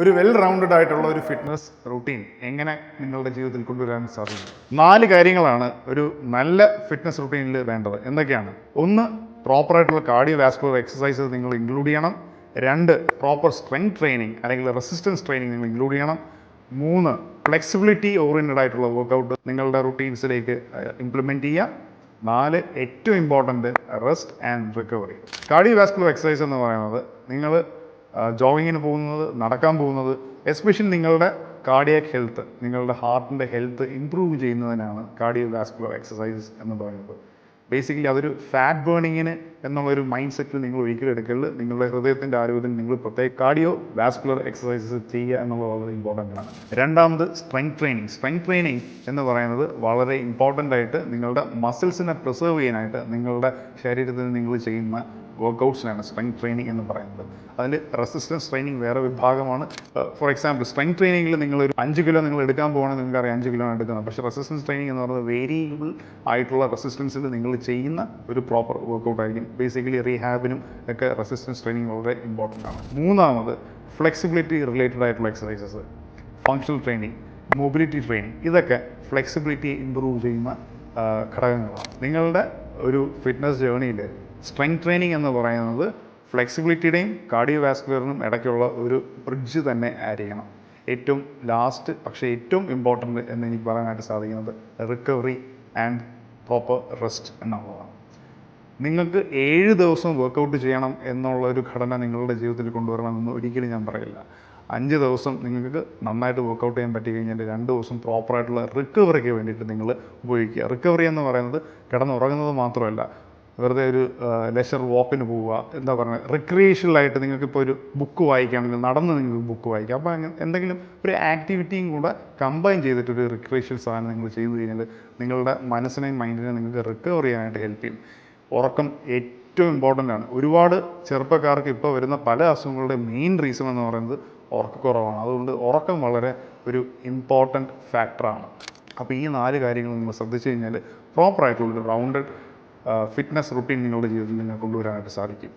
ഒരു well rounded ആയിട്ടുള്ള ഒരു ഫിറ്റ്നസ് റൂട്ടീൻ എങ്ങനെ നിങ്ങളുടെ ജീവിതത്തിൽ കൊണ്ടുവരാൻ സാധിക്കും? 4 കാര്യങ്ങളാണ് ഒരു നല്ല ഫിറ്റ്നസ് റൂട്ടീനിൽ വേണ്ടത്. എന്തൊക്കെയാണ്? 1, പ്രോപ്പറായിട്ടുള്ള കാർഡിയോ വാസ്കുലർ എക്സസൈസസ് നിങ്ങൾ ഇൻക്ലൂഡ് ചെയ്യണം. 2, പ്രോപ്പർ സ്ട്രെങ്ത് ട്രെയിനിങ് അല്ലെങ്കിൽ റെസിസ്റ്റൻസ് ട്രെയിനിങ് നിങ്ങൾ ഇൻക്ലൂഡ് ചെയ്യണം. 3, ഫ്ലെക്സിബിലിറ്റി ഓറിയൻറ്റഡ് ആയിട്ടുള്ള വർക്കൗട്ട് നിങ്ങളുടെ റൂട്ടീൻസിലേക്ക് ഇംപ്ലിമെൻറ്റ് ചെയ്യുക. 4, ഏറ്റവും important, rest and recovery. Cardio vascular exercise എന്ന് പറയുന്നത് നിങ്ങൾ ജോഗിങ്ങിന് പോകുന്നത്, നടക്കാൻ പോകുന്നത്, എസ്പെഷ്യലി നിങ്ങളുടെ കാർഡിയാക് ഹെൽത്ത്, നിങ്ങളുടെ ഹാർട്ടിൻ്റെ ഹെൽത്ത് ഇമ്പ്രൂവ് ചെയ്യുന്നതിനാണ് കാർഡിയോ വാസ്കുലർ എക്സസൈസസ് എന്ന് പറയുന്നത്. ബേസിക്കലി അതൊരു ഫാറ്റ് ബേണിങ്ങിന് എന്നുള്ളൊരു മൈൻഡ് സെറ്റിൽ നിങ്ങൾ ഒരിക്കലും എടുക്കരുത്. നിങ്ങളുടെ ഹൃദയത്തിൻ്റെ ആരോഗ്യത്തിന് നിങ്ങൾ പ്രത്യേക കാർഡിയോ വാസ്കുലർ എക്സസൈസസ് ചെയ്യുക എന്നുള്ളത് വളരെ ഇമ്പോർട്ടൻ്റ് ആണ്. രണ്ടാമത്, സ്ട്രെങ്ത് ട്രെയിനിങ്. സ്ട്രെങ്ത് ട്രെയിനിങ് എന്ന് പറയുന്നത് വളരെ ഇമ്പോർട്ടൻ്റ് ആയിട്ട് നിങ്ങളുടെ മസിൽസിനെ പ്രിസർവ് ചെയ്യാനായിട്ട് നിങ്ങളുടെ ശരീരത്തിൽ നിങ്ങൾ ചെയ്യുന്ന വർക്കൗട്ട്സിനാണ് സ്ട്രെങ്ത് ട്രെയിനിങ് എന്ന് പറയുന്നത്. അതിൽ റെസിസ്റ്റൻസ് ട്രെയിനിങ് വേറെ വിഭാഗമാണ്. ഫോർ എക്സാമ്പിൾ, സ്ട്രെങ്ത് ട്രെയിനിങ്ങിൽ നിങ്ങളൊരു 5 കിലോ നിങ്ങൾ എടുക്കാൻ പോകുകയാണെങ്കിൽ നിങ്ങൾക്ക് അറിയാം 5 കിലോ ആണ് എടുക്കുന്നത്. പക്ഷേ റെസിസ്റ്റൻസ് ട്രെയിനിങ് എന്ന് പറയുന്നത് വേരിയബിൾ ആയിട്ടുള്ള റെസിസ്റ്റൻസിൽ നിങ്ങൾ ചെയ്യുന്ന ഒരു പ്രോപ്പർ വർക്കൗട്ട് ആയിരിക്കും. ബേസിക്കലി റീഹാബിനും ഒക്കെ റെസിസ്റ്റൻസ് ട്രെയിനിങ് വളരെ ഇമ്പോർട്ടൻ്റ് ആണ്. മൂന്നാമത്, ഫ്ലെക്സിബിലിറ്റി റിലേറ്റഡ് ആയിട്ടുള്ള exercises, functional training, mobility training, ഇതൊക്കെ ഫ്ലെക്സിബിലിറ്റി ഇമ്പ്രൂവ് ചെയ്യുന്ന ഘടകങ്ങളാണ്. നിങ്ങളുടെ ഒരു ഫിറ്റ്നസ് ജേർണിയിൽ സ്ട്രെങ്ത് ട്രെയിനിങ് എന്ന് പറയുന്നത് ഫ്ലെക്സിബിലിറ്റിയുടെയും കാർഡിയോ വാസ്കുലറിനും ഇടയ്ക്കുള്ള ഒരു ബ്രിഡ്ജ് തന്നെ ആഡ് ചെയ്യണം. ഏറ്റവും ലാസ്റ്റ് പക്ഷേ ഏറ്റവും ഇമ്പോർട്ടൻ്റ് എന്ന് എനിക്ക് പറയാനായിട്ട് സാധിക്കുന്നത് റിക്കവറി ആൻഡ് പ്രോപ്പർ റെസ്റ്റ് എന്നുള്ളതാണ്. നിങ്ങൾക്ക് 7 ദിവസം വർക്കൗട്ട് ചെയ്യണം എന്നുള്ള ഒരു ഘടന നിങ്ങളുടെ ജീവിതത്തിൽ കൊണ്ടുവരണമെന്ന് ഒരിക്കലും ഞാൻ പറയില്ല. 5 ദിവസം നിങ്ങൾക്ക് നന്നായിട്ട് വർക്കൗട്ട് ചെയ്യാൻ പറ്റി കഴിഞ്ഞാൽ 2 ദിവസം പ്രോപ്പറായിട്ടുള്ള റിക്കവറിക്ക് വേണ്ടിയിട്ട് നിങ്ങൾ ഉപയോഗിക്കുക. റിക്കവറി എന്ന് പറയുന്നത് കിടന്നുറങ്ങുന്നത് മാത്രമല്ല, വെറുതെ ഒരു ലെഷർ വാക്കിന് പോവുക, എന്താ പറയുക, റിക്രിയേഷണലായിട്ട് നിങ്ങൾക്കിപ്പോൾ ഒരു ബുക്ക് വായിക്കുകയാണെങ്കിൽ നടന്ന് നിങ്ങൾക്ക് ബുക്ക് വായിക്കാം. അപ്പോൾ അങ്ങനെ എന്തെങ്കിലും ഒരു ആക്ടിവിറ്റിയും കൂടെ കമ്പൈൻ ചെയ്തിട്ടൊരു റിക്രിയേഷണൽ സാധനം നിങ്ങൾ ചെയ്തു കഴിഞ്ഞാൽ നിങ്ങളുടെ മനസ്സിനെയും മൈൻഡിനെയും നിങ്ങൾക്ക് റിക്കവർ ചെയ്യാനായിട്ട് ഹെൽപ്പ് ചെയ്യും. ഉറക്കം ഏറ്റവും ഇമ്പോർട്ടൻ്റ് ആണ്. ഒരുപാട് ചെറുപ്പക്കാർക്ക് ഇപ്പോൾ വരുന്ന പല അസുഖങ്ങളുടെ മെയിൻ റീസൺ എന്ന് പറയുന്നത് ഉറക്കക്കുറവാണ്. അതുകൊണ്ട് ഉറക്കം വളരെ ഒരു ഇമ്പോർട്ടൻറ്റ് ഫാക്ടറാണ്. അപ്പോൾ ഈ 4 കാര്യങ്ങൾ നിങ്ങൾ ശ്രദ്ധിച്ചു കഴിഞ്ഞാൽ പ്രോപ്പറായിട്ടുള്ളൊരു റൗണ്ടഡ് ഫിറ്റ്നസ് റുട്ടീൻ നിങ്ങളുടെ ജീവിതത്തിൽ നിങ്ങൾക്ക് കൊണ്ടുവരാനായിട്ട് സാധിക്കും.